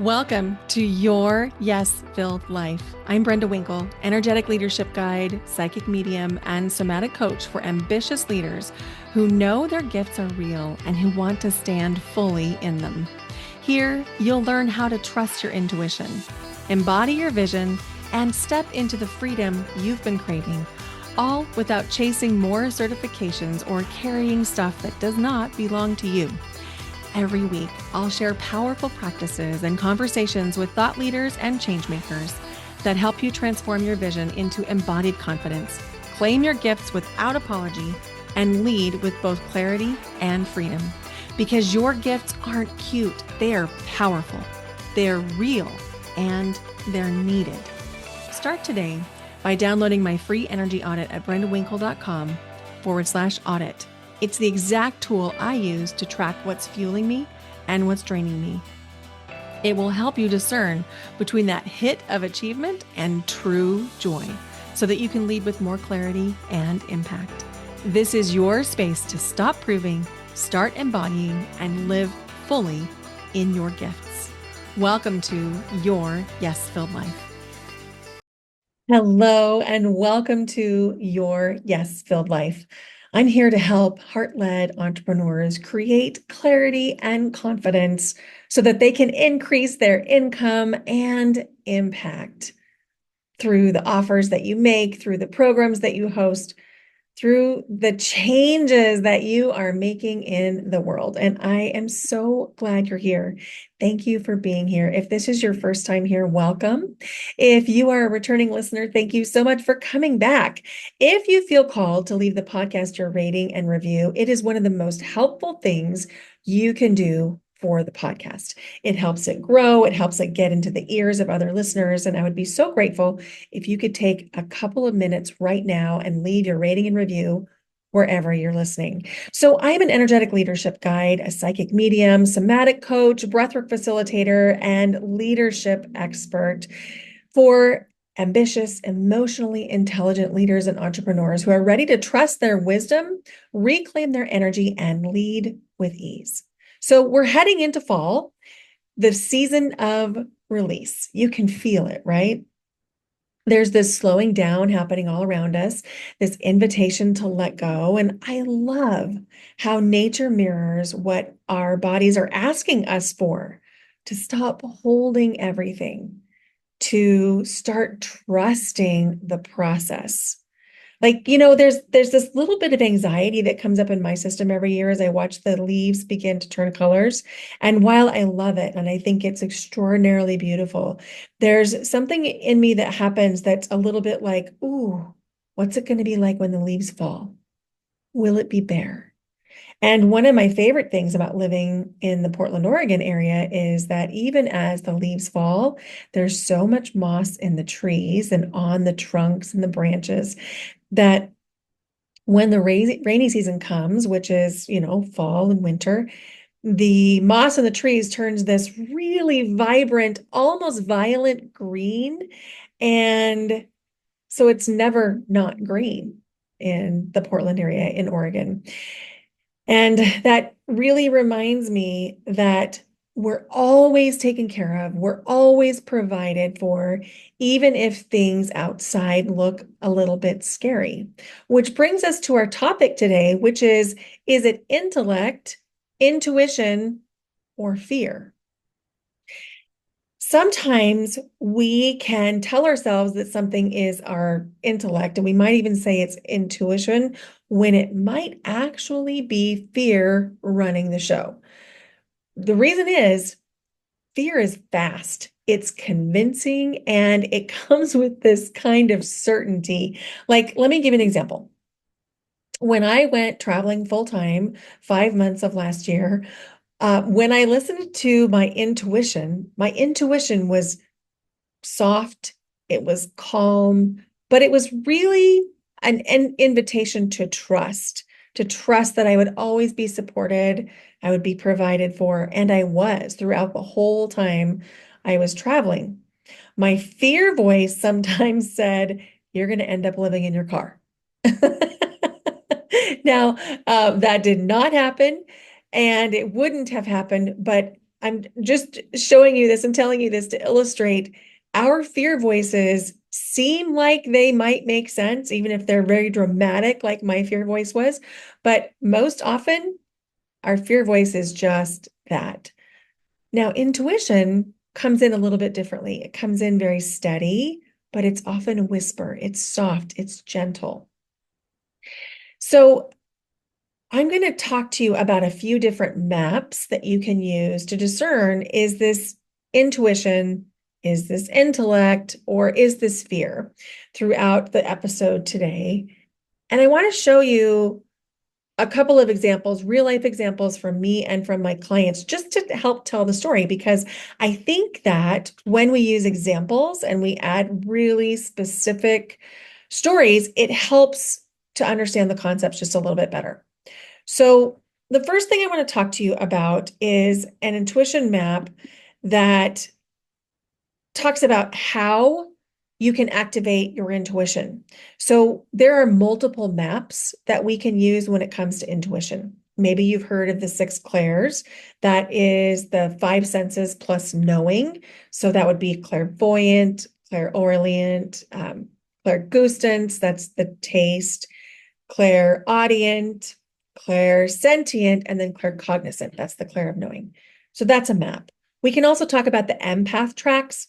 Welcome to Your Yes-Filled Life. I'm Brenda Winkle, energetic leadership guide, psychic medium, and somatic coach for ambitious leaders who know their gifts are real and who want to stand fully in them. Here, you'll learn how to trust your intuition, embody your vision, and step into the freedom you've been craving, all without chasing more certifications or carrying stuff that does not belong to you. Every week, I'll share powerful practices and conversations with thought leaders and changemakers that help you transform your vision into embodied confidence, claim your gifts without apology, and lead with both clarity and freedom. Because your gifts aren't cute, they're powerful, they're real, and they're needed. Start today by downloading my free energy audit at brendawinkle.com/audit. It's the exact tool I use to track what's fueling me and what's draining me. It will help you discern between that hit of achievement and true joy so that you can lead with more clarity and impact. This is your space to stop proving, start embodying, and live fully in your gifts. Welcome to Your Yes-Filled Life. Hello, and welcome to Your Yes-Filled Life. I'm here to help heart-led entrepreneurs create clarity and confidence so that they can increase their income and impact through the offers that you make, through the programs that you host, through the changes that you are making in the world. And I am so glad you're here. Thank you for being here. If this is your first time here, welcome. If you are a returning listener, thank you so much for coming back. If you feel called to leave the podcast your rating and review, it is one of the most helpful things you can do for the podcast. It helps it grow. It helps it get into the ears of other listeners. And I would be so grateful if you could take a couple of minutes right now and leave your rating and review wherever you're listening. So I'm an energetic leadership guide, a psychic medium, somatic coach, breathwork facilitator, and leadership expert for ambitious, emotionally intelligent leaders and entrepreneurs who are ready to trust their wisdom, reclaim their energy, and lead with ease. So we're heading into fall, the season of release. You can feel it, right? There's this slowing down happening all around us, this invitation to let go. And I love how nature mirrors what our bodies are asking us for, to stop holding everything, to start trusting the process. Like, there's this little bit of anxiety that comes up in my system every year as I watch the leaves begin to turn colors. And while I love it and I think it's extraordinarily beautiful, there's something in me that happens that's a little bit like, ooh, what's it going to be like when the leaves fall? Will it be bare? And one of my favorite things about living in the Portland, Oregon area is that even as the leaves fall, there's so much moss in the trees and on the trunks and the branches that when the rainy season comes, which is, fall and winter, the moss in the trees turns this really vibrant, almost violent green. And so it's never not green in the Portland area in Oregon. And that really reminds me that we're always taken care of. We're always provided for, even if things outside look a little bit scary. Which brings us to our topic today, which is it intellect, intuition, or fear? Sometimes we can tell ourselves that something is our intellect, and we might even say it's intuition, when it might actually be fear running the show. The reason is fear is fast, it's convincing, and it comes with this kind of certainty. Like, let me give you an example. When I went traveling full time, 5 months of last year, when I listened to my intuition was soft, it was calm, but it was really an invitation to trust that I would always be supported, I would be provided for, and I was throughout the whole time I was traveling. My fear voice sometimes said, "You're going to end up living in your car." Now, that did not happen, and it wouldn't have happened, but I'm just showing you this and telling you this to illustrate our fear voices seem like they might make sense, even if they're very dramatic, like my fear voice was. But most often, our fear voice is just that. Now, intuition comes in a little bit differently. It comes in very steady, but it's often a whisper. It's soft, it's gentle. So I'm going to talk to you about a few different maps that you can use to discern, is this intuition, is this intellect, or is this fear, throughout the episode today. And I want to show you a couple of examples, real life examples from me and from my clients, just to help tell the story, because I think that when we use examples and we add really specific stories, it helps to understand the concepts just a little bit better. So the first thing I want to talk to you about is an intuition map that talks about how you can activate your intuition. So there are multiple maps that we can use when it comes to intuition. Maybe you've heard of the 6 clairs. That is the 5 senses plus knowing. So that would be clairvoyant, clairaudient, clairgustance, that's the taste, clairaudient, clairsentient, and then claircognizant. That's the clair of knowing. So that's a map. We can also talk about the empath tracks.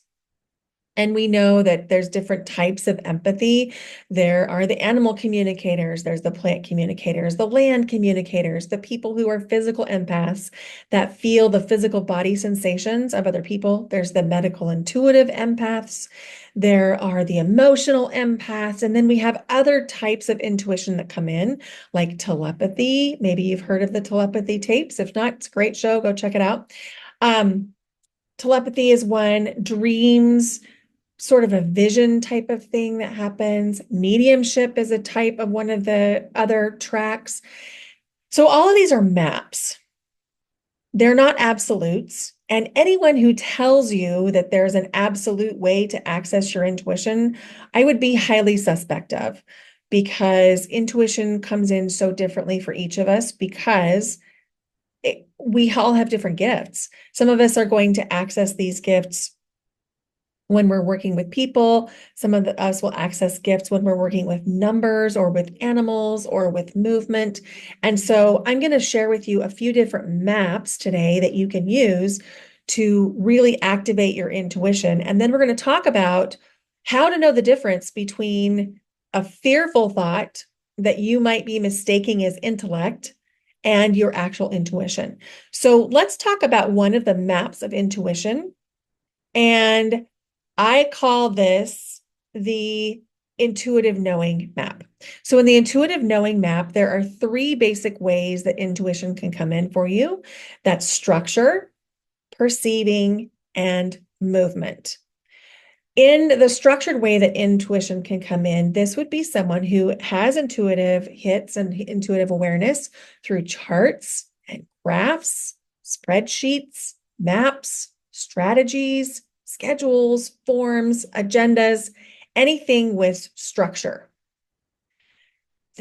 And we know that there's different types of empathy. There are the animal communicators, there's the plant communicators, the land communicators, the people who are physical empaths that feel the physical body sensations of other people. There's the medical intuitive empaths. There are the emotional empaths. And then we have other types of intuition that come in, like telepathy. Maybe you've heard of the telepathy tapes. If not, it's a great show. Go check it out. Telepathy is one. Dreams, sort of a vision type of thing that happens. Mediumship is a type of one of the other tracks. So all of these are maps. They're not absolutes. And anyone who tells you that there's an absolute way to access your intuition, I would be highly suspect of, because intuition comes in so differently for each of us, because we all have different gifts. Some of us are going to access these gifts when we're working with people. Some of us will access gifts when we're working with numbers or with animals or with movement. And so I'm going to share with you a few different maps today that you can use to really activate your intuition. And then we're going to talk about how to know the difference between a fearful thought that you might be mistaking as intellect and your actual intuition. So let's talk about one of the maps of intuition. And I call this the intuitive knowing map. So in the intuitive knowing map, there are 3 basic ways that intuition can come in for you. That's structure, perceiving, and movement. In the structured way that intuition can come in, this would be someone who has intuitive hits and intuitive awareness through charts and graphs, spreadsheets, maps, strategies, schedules, forms, agendas, anything with structure.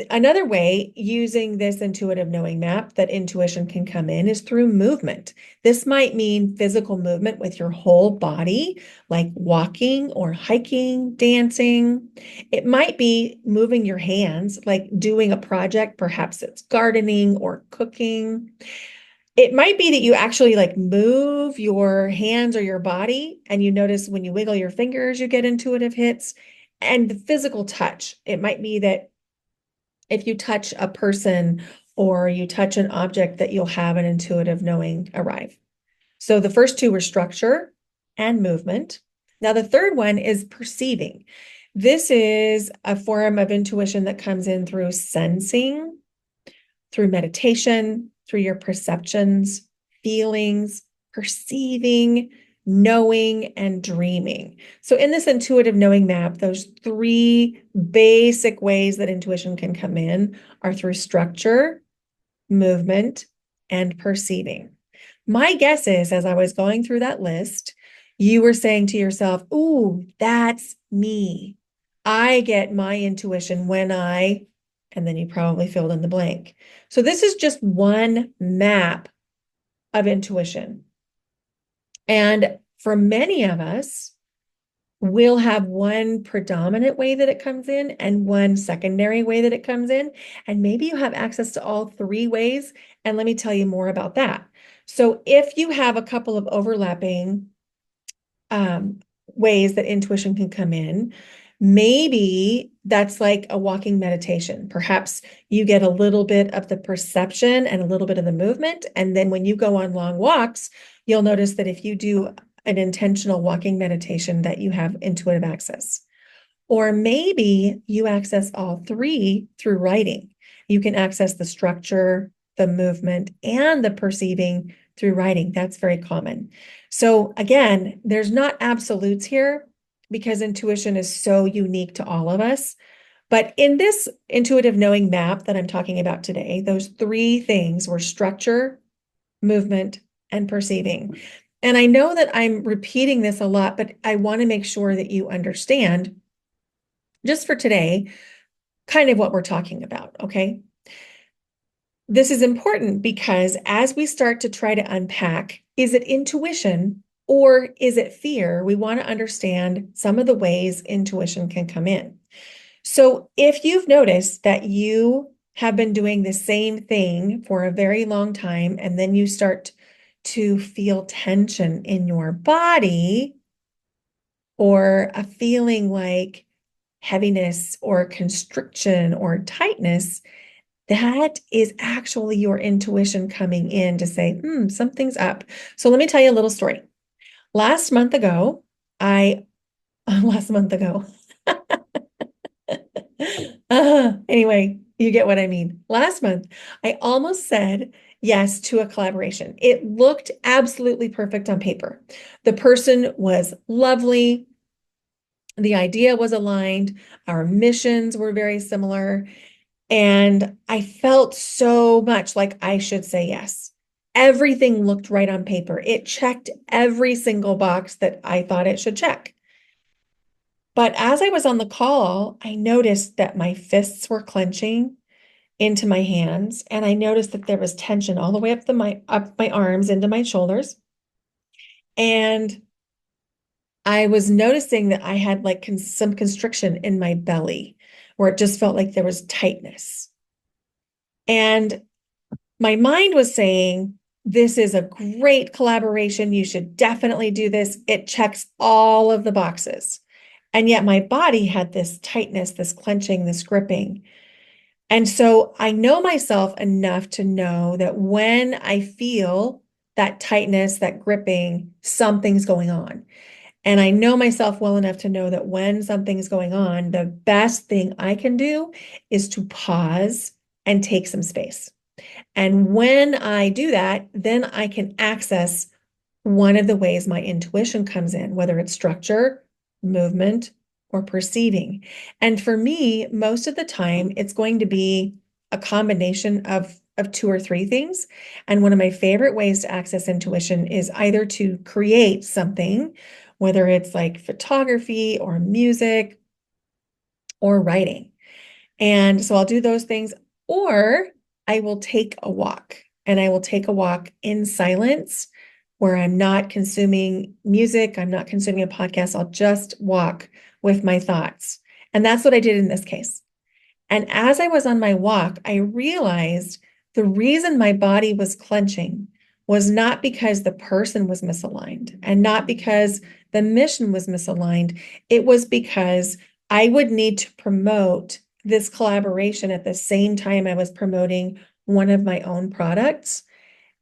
Another way using this intuitive knowing map that intuition can come in is through movement. This might mean physical movement with your whole body, like walking or hiking, dancing. It might be moving your hands, like doing a project, perhaps it's gardening or cooking. It might be that you actually like move your hands or your body, and you notice when you wiggle your fingers, you get intuitive hits. And the physical touch, it might be that if you touch a person or you touch an object, that you'll have an intuitive knowing arrive. So the first 2 were structure and movement. Now the third one is perceiving. This is a form of intuition that comes in through sensing, through meditation, through your perceptions, feelings, perceiving, knowing, and dreaming. So in this intuitive knowing map, those 3 basic ways that intuition can come in are through structure, movement, and perceiving. My guess is, as I was going through that list, you were saying to yourself, ooh, that's me. I get my intuition when I, and then you probably filled in the blank. So this is just one map of intuition. And for many of us, we'll have one predominant way that it comes in and one secondary way that it comes in. And maybe you have access to all three ways. And let me tell you more about that. So if you have a couple of overlapping ways that intuition can come in, maybe that's like a walking meditation. Perhaps you get a little bit of the perception and a little bit of the movement. And then when you go on long walks, you'll notice that if you do an intentional walking meditation, that you have intuitive access. Or maybe you access all three through writing. You can access the structure, the movement, and the perceiving through writing. That's very common. So again, there's not absolutes here because intuition is so unique to all of us. But in this intuitive knowing map that I'm talking about today, those three things were structure, movement, and perceiving. And I know that I'm repeating this a lot, but I want to make sure that you understand, just for today, kind of what we're talking about, okay? This is important because as we start to try to unpack, is it intuition or is it fear? We want to understand some of the ways intuition can come in. So if you've noticed that you have been doing the same thing for a very long time, and then you start to feel tension in your body or a feeling like heaviness or constriction or tightness, that is actually your intuition coming in to say, something's up. So let me tell you a little story. Last month ago, last month ago, anyway, you get what I mean. Last month, I almost said yes to a collaboration. It looked absolutely perfect on paper. The person was lovely. The idea was aligned. Our missions were very similar. And I felt so much like I should say yes. Everything looked right on paper. It checked every single box that I thought it should check. But as I was on the call, I noticed that my fists were clenching into my hands, and I noticed that there was tension all the way up my arms into my shoulders. And I was noticing that I had like some constriction in my belly, where it just felt like there was tightness. And my mind was saying, this is a great collaboration. You should definitely do this. It checks all of the boxes. And yet my body had this tightness, this clenching, this gripping. And so I know myself enough to know that when I feel that tightness, that gripping, something's going on. And I know myself well enough to know that when something's going on, the best thing I can do is to pause and take some space. And when I do that, then I can access one of the ways my intuition comes in, whether it's structure, movement, or perceiving. And for me, most of the time, it's going to be a combination of two or three things. And one of my favorite ways to access intuition is either to create something, whether it's like photography or music or writing. And so I'll do those things, or I will take a walk, and I will take a walk in silence where I'm not consuming music. I'm not consuming a podcast. I'll just walk with my thoughts. And that's what I did in this case. And as I was on my walk, I realized the reason my body was clenching was not because the person was misaligned and not because the mission was misaligned. It was because I would need to promote this collaboration at the same time I was promoting one of my own products.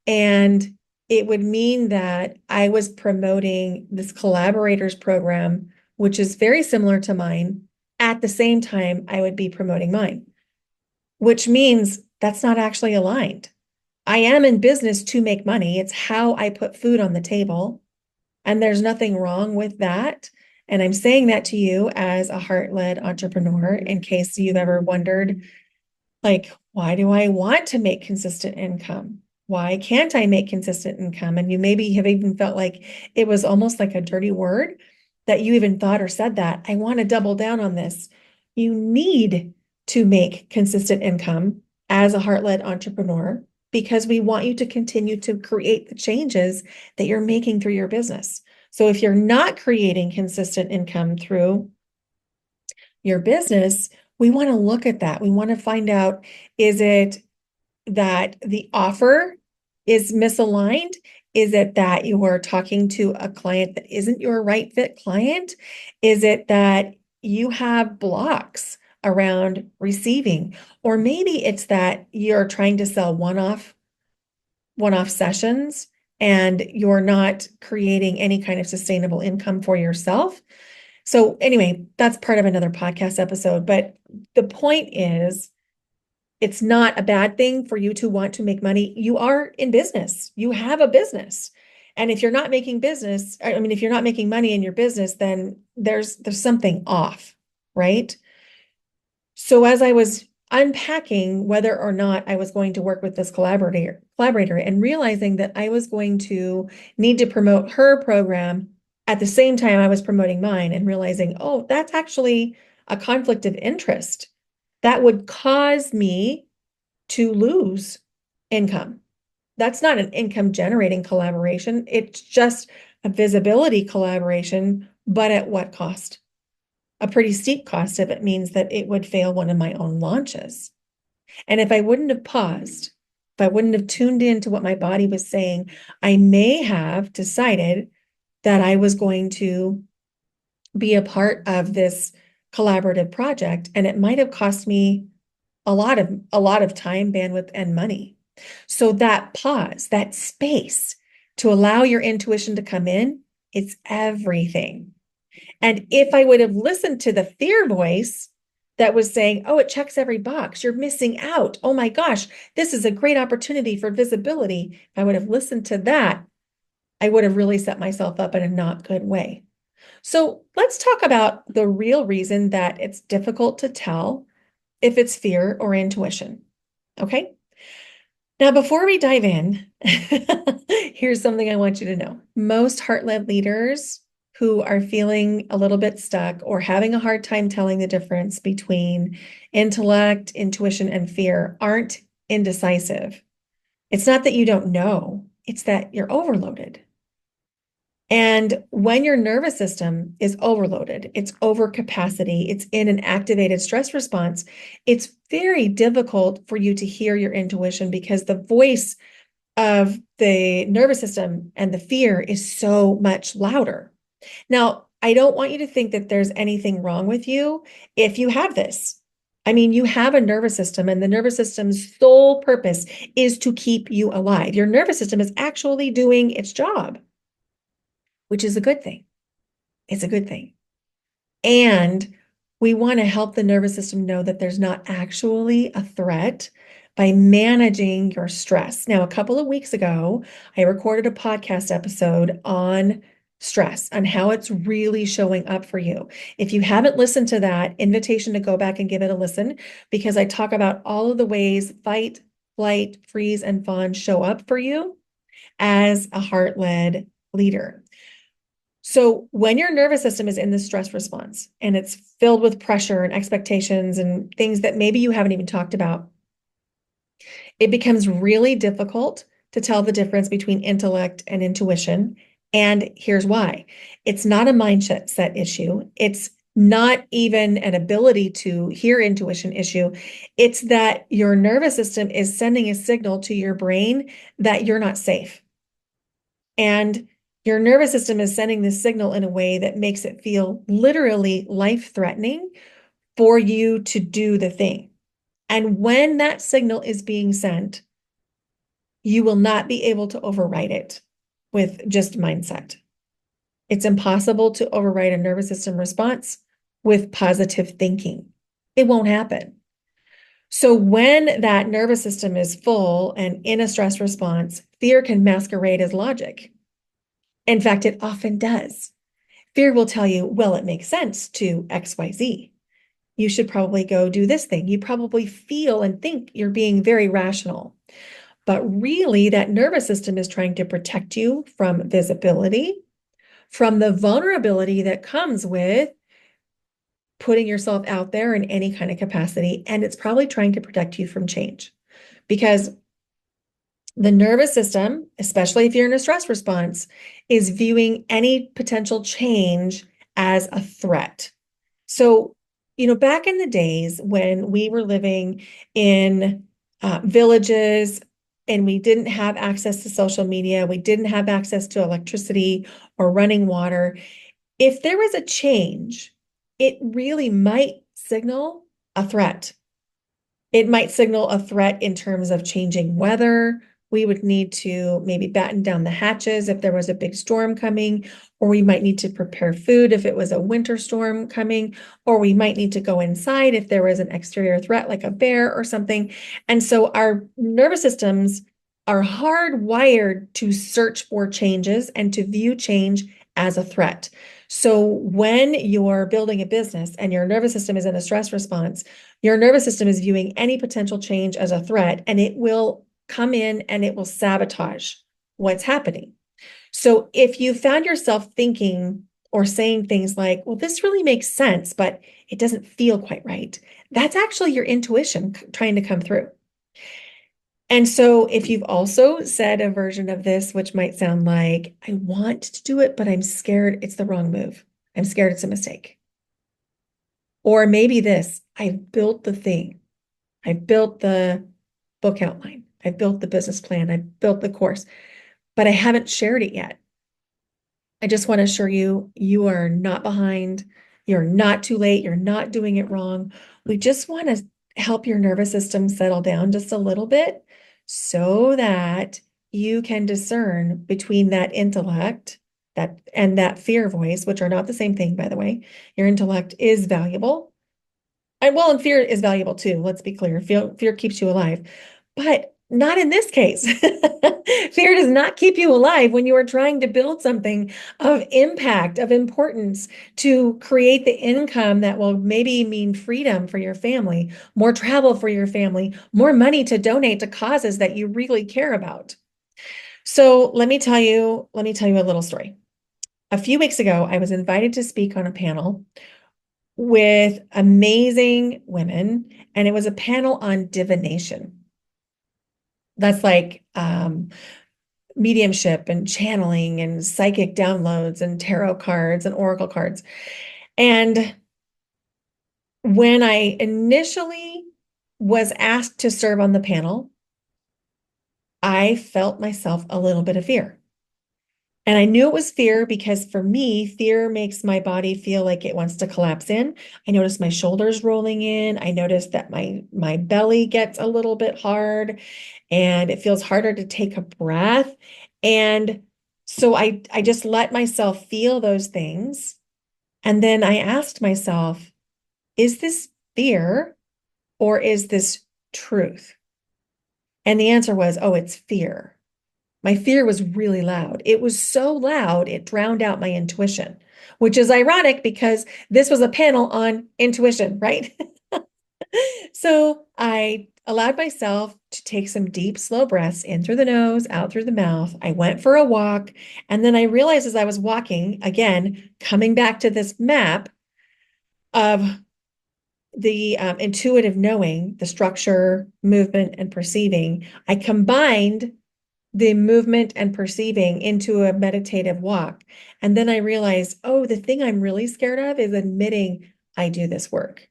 And it would mean that I was promoting this collaborators program, which is very similar to mine. At the same time, I would be promoting mine, which means that's not actually aligned. I am in business to make money. It's how I put food on the table. And there's nothing wrong with that. And I'm saying that to you as a heart-led entrepreneur in case you've ever wondered, like, why do I want to make consistent income? Why can't I make consistent income? And you maybe have even felt like it was almost like a dirty word that you even thought or said that. I want to double down on this. You need to make consistent income as a heart-led entrepreneur. because we want you to continue to create the changes that you're making through your business. So if you're not creating consistent income through your business, we want to look at that. We want to find out, is it that the offer is misaligned? Is it that you are talking to a client that isn't your right fit client? Is it that you have blocks around receiving? Or maybe it's that you're trying to sell one-off sessions and you're not creating any kind of sustainable income for yourself. So anyway, that's part of another podcast episode. But the point is, it's not a bad thing for you to want to make money. You are in business. You have a business. And if you're not making if you're not making money in your business, then there's something off, right? So as I was unpacking whether or not I was going to work with this collaborator and realizing that I was going to need to promote her program at the same time I was promoting mine, and realizing, oh, that's actually a conflict of interest that would cause me to lose income. That's not an income generating collaboration. It's just a visibility collaboration, but at what cost? A pretty steep cost if it means that it would fail one of my own launches. And if I wouldn't have paused, if I wouldn't have tuned into what my body was saying, I may have decided that I was going to be a part of this collaborative project, and it might have cost me a lot of time, bandwidth, and money. So that pause, that space to allow your intuition to come in, it's everything. And if I would have listened to the fear voice that was saying, oh, it checks every box, you're missing out. Oh my gosh, this is a great opportunity for visibility. If I would have listened to that, I would have really set myself up in a not good way. So let's talk about the real reason that it's difficult to tell if it's fear or intuition. Okay. Now, before we dive in, here's something I want you to know. Most heart-led leaders who are feeling a little bit stuck or having a hard time telling the difference between intellect, intuition, and fear aren't indecisive. It's not that you don't know, it's that you're overloaded. And when your nervous system is overloaded, it's over capacity, it's in an activated stress response, it's very difficult for you to hear your intuition because the voice of the nervous system and the fear is so much louder. Now, I don't want you to think that there's anything wrong with you if you have this. I mean, you have a nervous system, and the nervous system's sole purpose is to keep you alive. Your nervous system is actually doing its job, which is a good thing. It's a good thing. And we want to help the nervous system know that there's not actually a threat by managing your stress. Now, a couple of weeks ago, I recorded a podcast episode on stress, on how it's really showing up for you. If you haven't listened to that, invitation to go back and give it a listen, because I talk about all of the ways fight, flight, freeze, and fawn show up for you as a heart-led leader. So when your nervous system is in the stress response and it's filled with pressure and expectations and things that maybe you haven't even talked about, it becomes really difficult to tell the difference between intellect and intuition. And here's why. It's not a mindset issue. It's not even an ability to hear intuition issue. It's that your nervous system is sending a signal to your brain that you're not safe. And your nervous system is sending this signal in a way that makes it feel literally life-threatening for you to do the thing. And when that signal is being sent, you will not be able to override it with just mindset. It's impossible to override a nervous system response with positive thinking. It won't happen. So when that nervous system is full and in a stress response, fear can masquerade as logic. In fact, it often does. Fear will tell you, well, it makes sense to XYZ. You should probably go do this thing. You probably feel and think you're being very rational. But really, that nervous system is trying to protect you from visibility, from the vulnerability that comes with putting yourself out there in any kind of capacity. And it's probably trying to protect you from change. Because The nervous system, especially if you're in a stress response, is viewing any potential change as a threat. So, back in the days when we were living in villages and we didn't have access to social media, we didn't have access to electricity or running water, if there was a change, it really might signal a threat. It might signal a threat in terms of changing weather. We would need to maybe batten down the hatches if there was a big storm coming, or we might need to prepare food if it was a winter storm coming, or we might need to go inside if there was an exterior threat like a bear or something. And so our nervous systems are hardwired to search for changes and to view change as a threat. So when you're building a business and your nervous system is in a stress response, your nervous system is viewing any potential change as a threat, and it will come in and it will sabotage what's happening. So if you found yourself thinking or saying things like, well, this really makes sense, but it doesn't feel quite right, that's actually your intuition trying to come through. And so if you've also said a version of this, which might sound like, I want to do it, but I'm scared it's the wrong move. I'm scared it's a mistake. Or maybe this, I've built the thing. I've built the book outline. I've built the business plan. I've built the course, but I haven't shared it yet. I just want to assure you, you are not behind. You're not too late. You're not doing it wrong. We just want to help your nervous system settle down just a little bit so that you can discern between that intellect and that fear voice, which are not the same thing, by the way. Your intellect is valuable. And fear is valuable too. Let's be clear. Fear keeps you alive, but not in this case. Fear does not keep you alive when you are trying to build something of impact, of importance, to create the income that will maybe mean freedom for your family, more travel for your family, more money to donate to causes that you really care about. So let me tell you a little story. A few weeks ago, I was invited to speak on a panel with amazing women, and it was a panel on divination. That's like mediumship and channeling and psychic downloads and tarot cards and oracle cards. And when I initially was asked to serve on the panel, I felt myself a little bit of fear. And I knew it was fear because for me, fear makes my body feel like it wants to collapse in. I noticed my shoulders rolling in. I noticed that my belly gets a little bit hard and it feels harder to take a breath. And so I just let myself feel those things. And then I asked myself, is this fear or is this truth? And the answer was, oh, it's fear. My fear was really loud. It was so loud, it drowned out my intuition, which is ironic because this was a panel on intuition, right? So I allowed myself to take some deep, slow breaths in through the nose, out through the mouth. I went for a walk. And then I realized as I was walking, again, coming back to this map of the intuitive knowing, the structure, movement, and perceiving, I combined the movement and perceiving into a meditative walk. And then I realized, oh, the thing I'm really scared of is admitting I do this work.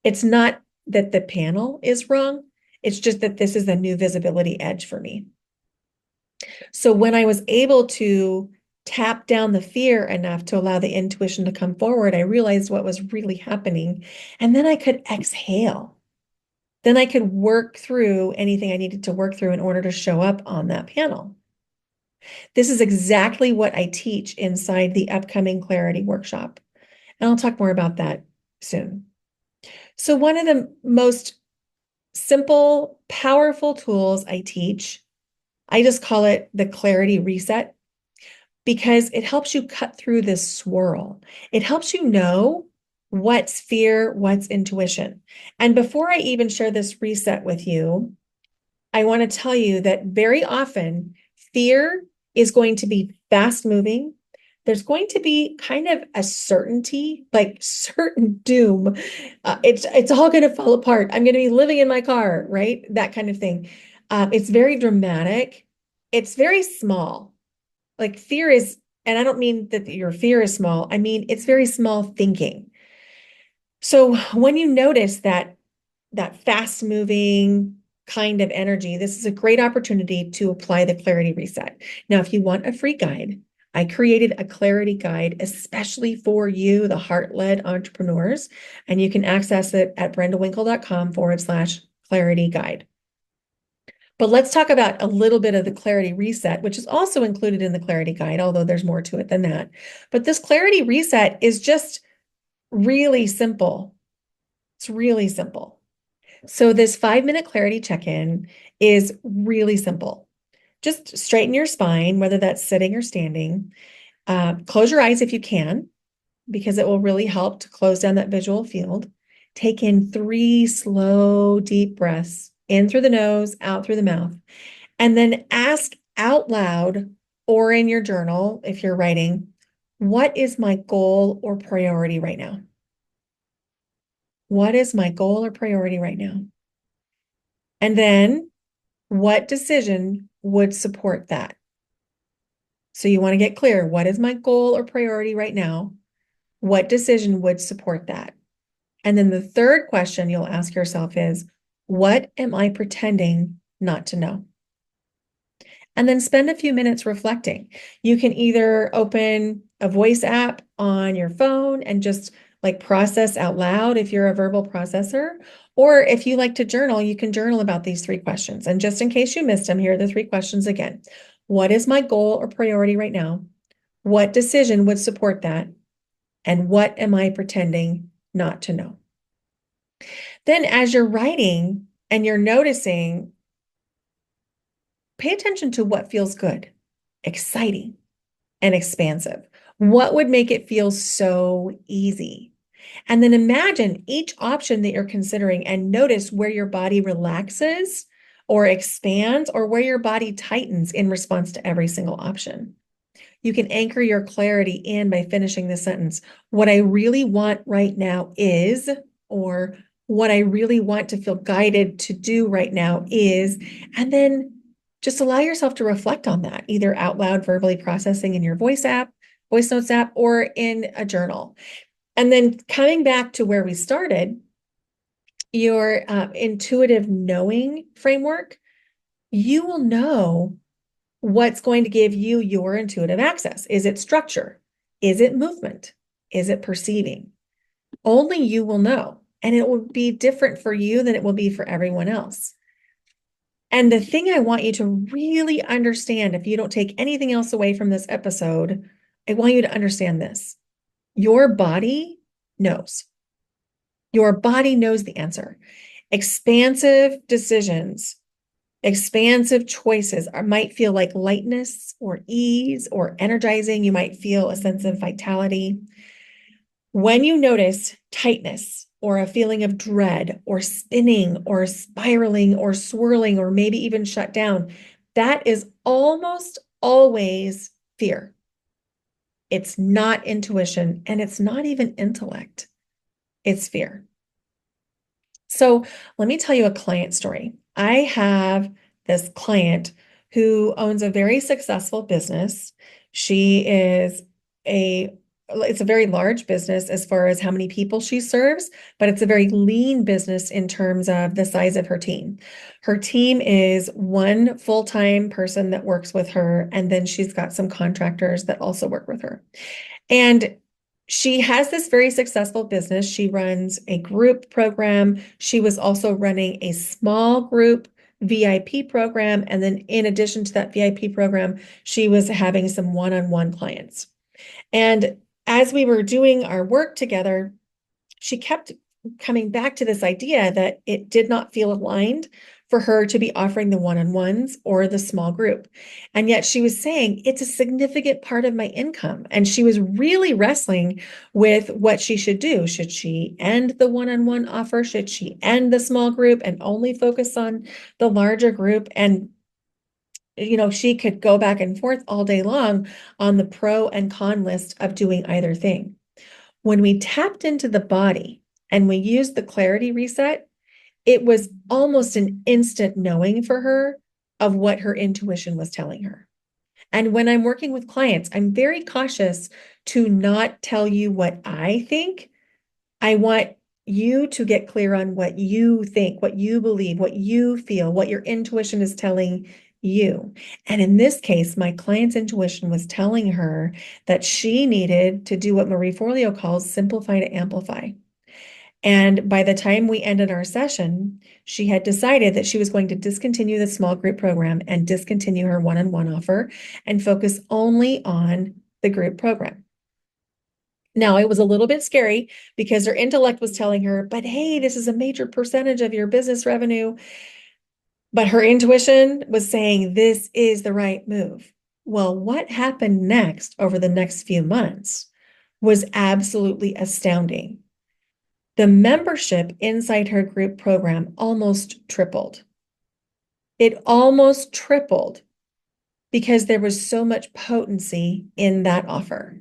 It's not that the panel is wrong. It's just that this is a new visibility edge for me. So when I was able to tap down the fear enough to allow the intuition to come forward, I realized what was really happening. And then I could exhale. Then I could work through anything I needed to work through in order to show up on that panel. This is exactly what I teach inside the upcoming Clarity workshop. And I'll talk more about that soon. So one of the most simple, powerful tools I teach, I just call it the Clarity Reset because it helps you cut through this swirl. It helps you know what's fear, what's intuition. And before I even share this reset with you, I want to tell you that very often fear is going to be fast moving. There's going to be kind of a certainty, like certain doom. It's all going to fall apart. I'm going to be living in my car, right? That kind of thing. It's very dramatic. It's very small. Like fear is, and I don't mean that your fear is small. I mean, it's very small thinking. So when you notice that fast moving kind of energy, this is a great opportunity to apply the clarity reset. Now, if you want a free guide, I created a clarity guide especially for you, the heart-led entrepreneurs, and you can access it at brendawinkle.com/clarity guide. But let's talk about a little bit of the clarity reset, which is also included in the clarity guide, although there's more to it than that. But this clarity reset is just really simple. It's really simple. So this 5-minute clarity check-in is really simple. Just straighten your spine, whether that's sitting or standing. Close your eyes if you can, because it will really help to close down that visual field. Take in 3 slow, deep breaths, in through the nose, out through the mouth, and then ask out loud or in your journal, if you're writing, what is my goal or priority right now? What is my goal or priority right now? And then what decision would support that? So you want to get clear. What is my goal or priority right now? What decision would support that? And then the third question you'll ask yourself is, what am I pretending not to know? And then spend a few minutes reflecting. You can either open a voice app on your phone and just like process out loud if you're a verbal processor, or if you like to journal, you can journal about these 3 questions. And just in case you missed them, here are the 3 questions again. What is my goal or priority right now? What decision would support that? And what am I pretending not to know? Then as you're writing and you're noticing, pay attention to what feels good, exciting, and expansive. What would make it feel so easy? And then imagine each option that you're considering and notice where your body relaxes or expands or where your body tightens in response to every single option. You can anchor your clarity in by finishing the sentence. What I really want right now is, or what I really want to feel guided to do right now is, and then just allow yourself to reflect on that, either out loud, verbally processing in your voice notes app, or in a journal. And then coming back to where we started, your intuitive knowing framework, you will know what's going to give you your intuitive access. Is it structure? Is it movement? Is it perceiving? Only you will know. And it will be different for you than it will be for everyone else. And the thing I want you to really understand, if you don't take anything else away from this episode, I want you to understand this. Your body knows. Your body knows the answer. Expansive decisions, expansive choices might feel like lightness or ease or energizing. You might feel a sense of vitality. When you notice tightness or a feeling of dread or spinning or spiraling or swirling or maybe even shut down, that is almost always fear. It's not intuition and it's not even intellect. It's fear. So let me tell you a client story. I have this client who owns a very successful business. It's a very large business as far as how many people she serves, but it's a very lean business in terms of the size of her team. Her team is 1 full-time person that works with her, and then she's got some contractors that also work with her. And she has this very successful business. She runs a group program. She was also running a small group VIP program. And then in addition to that VIP program, she was having some one-on-one clients. And as we were doing our work together, she kept coming back to this idea that it did not feel aligned for her to be offering the one-on-ones or the small group. And yet she was saying, it's a significant part of my income. And she was really wrestling with what she should do. Should she end the one-on-one offer? Should she end the small group and only focus on the larger group? And she could go back and forth all day long on the pro and con list of doing either thing. When we tapped into the body and we used the clarity reset, it was almost an instant knowing for her of what her intuition was telling her. And when I'm working with clients, I'm very cautious to not tell you what I think. I want you to get clear on what you think, what you believe, what you feel, what your intuition is telling you. And in this case, my client's intuition was telling her that she needed to do what Marie Forleo calls simplify to amplify. And by the time we ended our session, she had decided that she was going to discontinue the small group program and discontinue her one-on-one offer and focus only on the group program. Now, it was a little bit scary because her intellect was telling her, but hey, this is a major percentage of your business revenue. But her intuition was saying, this is the right move. Well, what happened next over the next few months was absolutely astounding. The membership inside her group program almost tripled. It almost tripled because there was so much potency in that offer.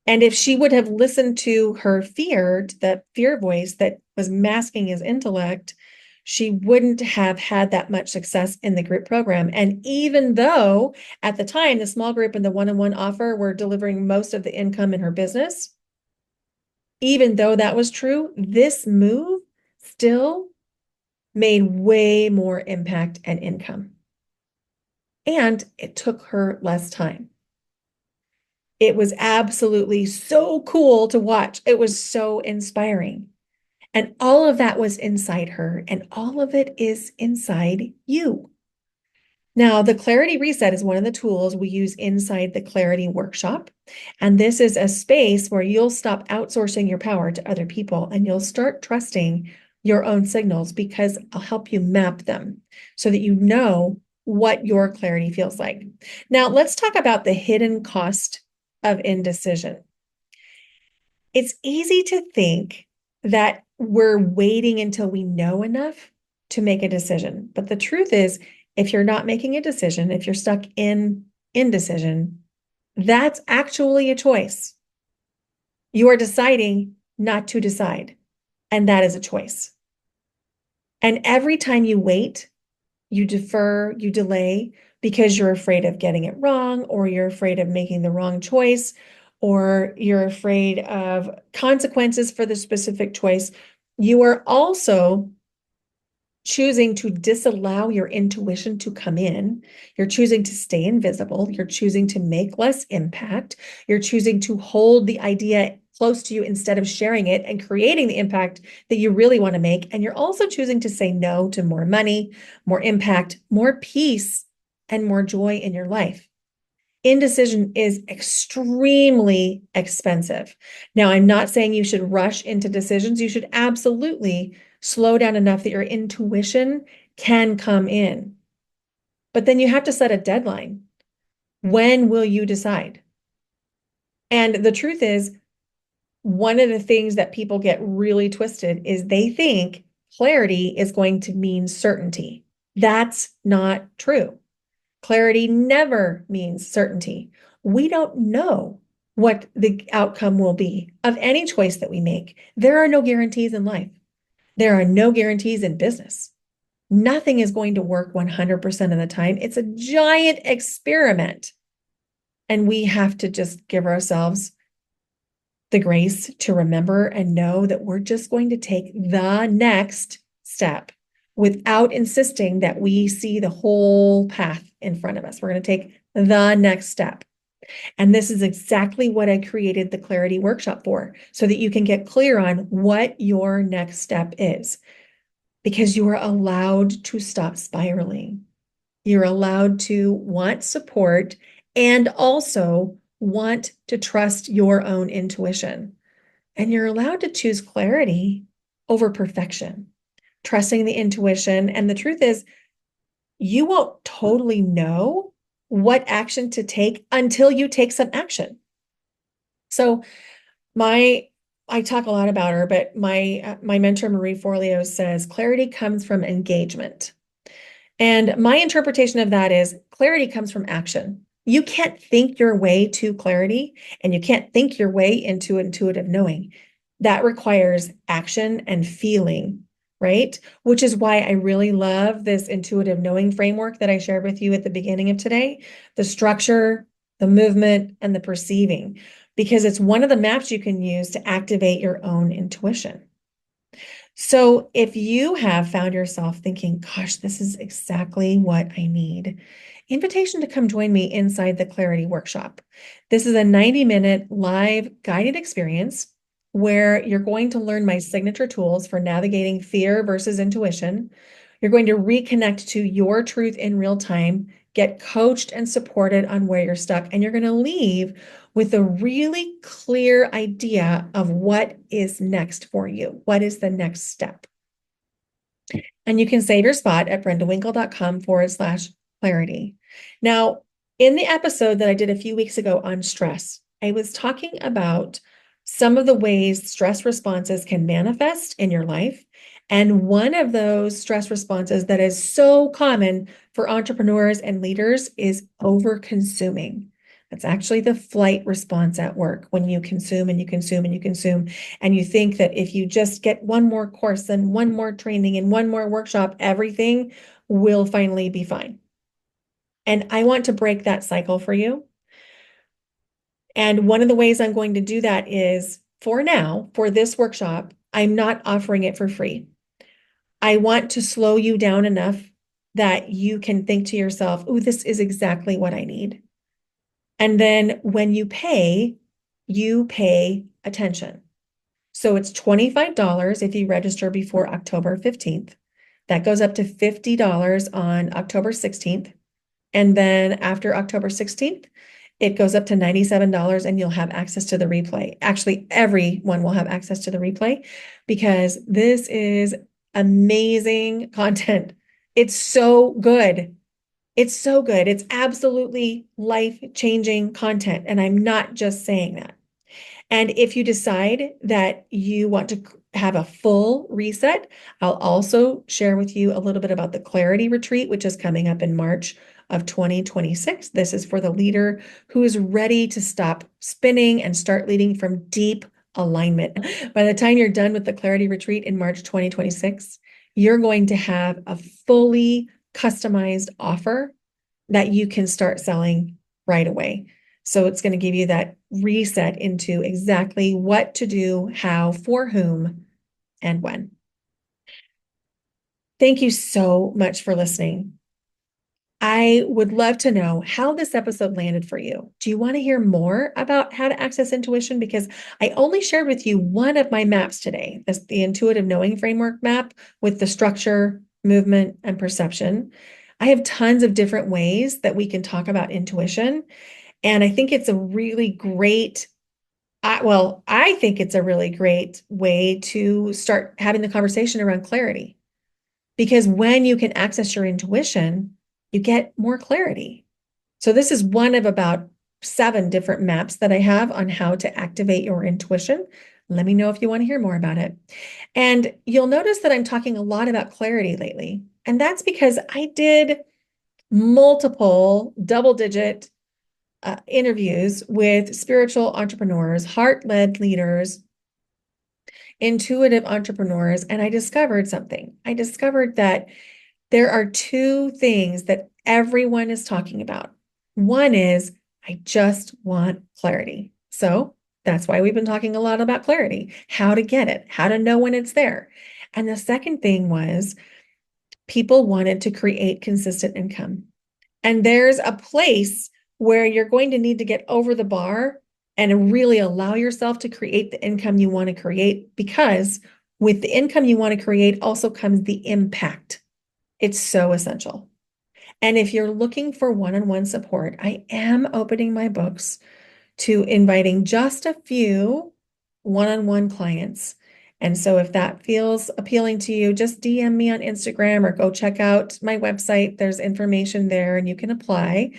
And if she would have listened to her fear, that fear voice that was masking his intellect, she wouldn't have had that much success in the group program. And even though at the time, the small group and the one-on-one offer were delivering most of the income in her business, even though that was true, this move still made way more impact and income. And it took her less time. It was absolutely so cool to watch. It was so inspiring. And all of that was inside her, and all of it is inside you. Now, the Clarity Reset is one of the tools we use inside the Clarity Workshop. And this is a space where you'll stop outsourcing your power to other people and you'll start trusting your own signals, because I'll help you map them so that you know what your clarity feels like. Now, let's talk about the hidden cost of indecision. It's easy to think that we're waiting until we know enough to make a decision. But the truth is, if you're not making a decision, if you're stuck in indecision, that's actually a choice. You are deciding not to decide, and that is a choice. And every time you wait, you defer, you delay because you're afraid of getting it wrong, or you're afraid of making the wrong choice, or you're afraid of consequences for the specific choice. You are also choosing to disallow your intuition to come in. You're choosing to stay invisible. You're choosing to make less impact. You're choosing to hold the idea close to you instead of sharing it and creating the impact that you really want to make. And you're also choosing to say no to more money, more impact, more peace, and more joy in your life. Indecision is extremely expensive. Now, I'm not saying you should rush into decisions. You should absolutely slow down enough that your intuition can come in. But then you have to set a deadline. When will you decide? And the truth is, one of the things that people get really twisted is they think clarity is going to mean certainty. That's not true. Clarity never means certainty. We don't know what the outcome will be of any choice that we make. There are no guarantees in life. There are no guarantees in business. Nothing is going to work 100% of the time. It's a giant experiment. And we have to just give ourselves the grace to remember and know that we're just going to take the next step without insisting that we see the whole path in front of us. We're going to take the next step. And this is exactly what I created the Clarity Workshop for, so that you can get clear on what your next step is, because you are allowed to stop spiraling. You're allowed to want support and also want to trust your own intuition. And you're allowed to choose clarity over perfection, trusting the intuition. And the truth is, you won't totally know what action to take until you take some action. So I talk a lot about her, but my mentor, Marie Forleo, says clarity comes from engagement. And my interpretation of that is clarity comes from action. You can't think your way to clarity, and you can't think your way into intuitive knowing. That requires action and feeling, right? Which is why I really love this intuitive knowing framework that I shared with you at the beginning of today, the structure, the movement, and the perceiving, because it's one of the maps you can use to activate your own intuition. So if you have found yourself thinking, gosh, this is exactly what I need, invitation to come join me inside the Clarity Workshop. This is a 90-minute live guided experience where you're going to learn my signature tools for navigating fear versus intuition. You're going to reconnect to your truth in real time, get coached and supported on where you're stuck, and you're going to leave with a really clear idea of what is next for you. What is the next step? And you can save your spot at brendawinkle.com/clarity. Now, in the episode that I did a few weeks ago on stress, I was talking about some of the ways stress responses can manifest in your life. And one of those stress responses that is so common for entrepreneurs and leaders is over consuming. That's actually the flight response at work when you consume and you consume and you consume. And you think that if you just get one more course and one more training and one more workshop, everything will finally be fine. And I want to break that cycle for you. And one of the ways I'm going to do that is for now, for this workshop, I'm not offering it for free. I want to slow you down enough that you can think to yourself, oh, this is exactly what I need. And then when you pay attention. So it's $25 if you register before October 15th. That goes up to $50 on October 16th. And then after October 16th, it goes up to $97 and you'll have access to the replay. Actually, everyone will have access to the replay because this is amazing content. It's so good. It's so good. It's absolutely life-changing content. And I'm not just saying that. And if you decide that you want to have a full reset, I'll also share with you a little bit about the Clarity Retreat, which is coming up in March of 2026. This is for the leader who is ready to stop spinning and start leading from deep alignment. By the time you're done with the Clarity Retreat in March 2026, you're going to have a fully customized offer that you can start selling right away. So it's going to give you that reset into exactly what to do, how, for whom, and when. Thank you so much for listening. I would love to know how this episode landed for you. Do you want to hear more about how to access intuition? Because I only shared with you one of my maps today, the intuitive knowing framework map with the structure, movement, and perception. I have tons of different ways that we can talk about intuition. And I think it's a really great, I think it's a really great way to start having the conversation around clarity. Because when you can access your intuition, you get more clarity. So this is one of about 7 different maps that I have on how to activate your intuition. Let me know if you want to hear more about it. And you'll notice that I'm talking a lot about clarity lately. And that's because I did multiple double-digit interviews with spiritual entrepreneurs, heart-led leaders, intuitive entrepreneurs, and I discovered something. I discovered that there are 2 things that everyone is talking about. One is, I just want clarity. So that's why we've been talking a lot about clarity, how to get it, how to know when it's there. And the second thing was people wanted to create consistent income. And there's a place where you're going to need to get over the bar and really allow yourself to create the income you want to create, because with the income you want to create also comes the impact. It's so essential. And if you're looking for one-on-one support, I am opening my books to inviting just a few one-on-one clients. And so if that feels appealing to you, just DM me on Instagram or go check out my website. There's information there and you can apply.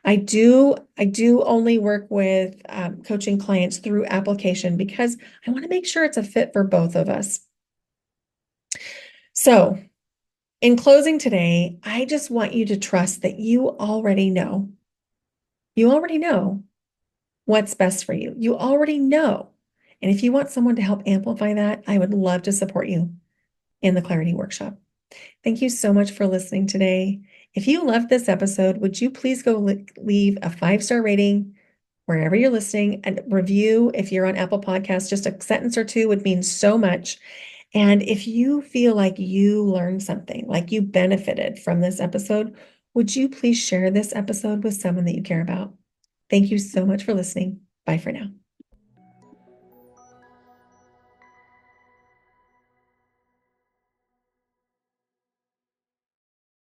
I do only work with coaching clients through application because I want to make sure it's a fit for both of us. So in closing today, I just want you to trust that you already know. You already know what's best for you. You already know. And if you want someone to help amplify that, I would love to support you. in the Clarity Workshop. Thank you so much for listening today. If you loved this episode, would you please go leave a 5-star rating wherever you're listening and review if you're on Apple Podcasts? Just a sentence or two would mean so much. And if you feel like you learned something, like you benefited from this episode, would you please share this episode with someone that you care about? Thank you so much for listening. Bye for now.